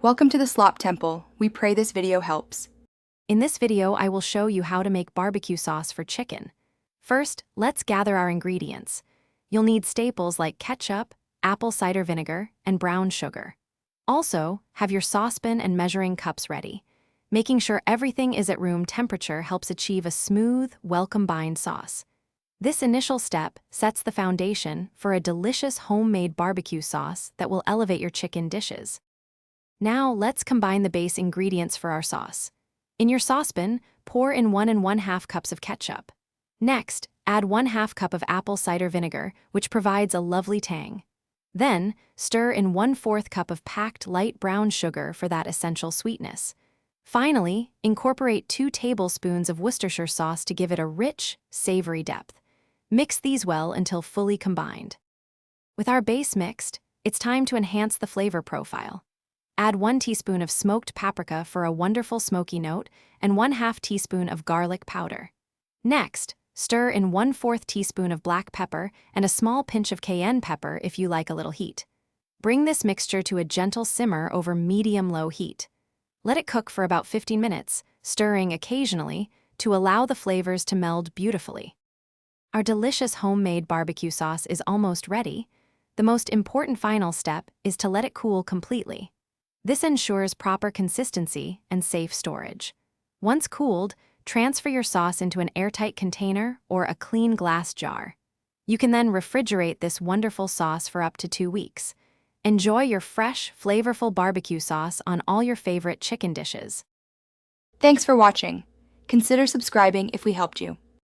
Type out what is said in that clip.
Welcome to the Slop Temple. We pray this video helps. In this video, I will show you how to make barbecue sauce for chicken. First, let's gather our ingredients. You'll need staples like ketchup, apple cider vinegar, and brown sugar. Also, have your saucepan and measuring cups ready. Making sure everything is at room temperature helps achieve a smooth, well-combined sauce. This initial step sets the foundation for a delicious homemade barbecue sauce that will elevate your chicken dishes. Now, let's combine the base ingredients for our sauce. In your saucepan, pour in 1 1/2 cups of ketchup. Next, add 1/2 cup of apple cider vinegar, which provides a lovely tang. Then, stir in 1/4 cup of packed light brown sugar for that essential sweetness. Finally, incorporate 2 tablespoons of Worcestershire sauce to give it a rich, savory depth. Mix these well until fully combined. With our base mixed, it's time to enhance the flavor profile. Add 1 teaspoon of smoked paprika for a wonderful smoky note and 1/2 teaspoon of garlic powder. Next, stir in 1/4 teaspoon of black pepper and a small pinch of cayenne pepper if you like a little heat. Bring this mixture to a gentle simmer over medium-low heat. Let it cook for about 15 minutes, stirring occasionally to allow the flavors to meld beautifully. Our delicious homemade barbecue sauce is almost ready. The most important final step is to let it cool completely. This ensures proper consistency and safe storage. Once cooled, transfer your sauce into an airtight container or a clean glass jar. You can then refrigerate this wonderful sauce for up to 2 weeks. Enjoy your fresh, flavorful barbecue sauce on all your favorite chicken dishes. Thanks for watching. Consider subscribing if we helped you.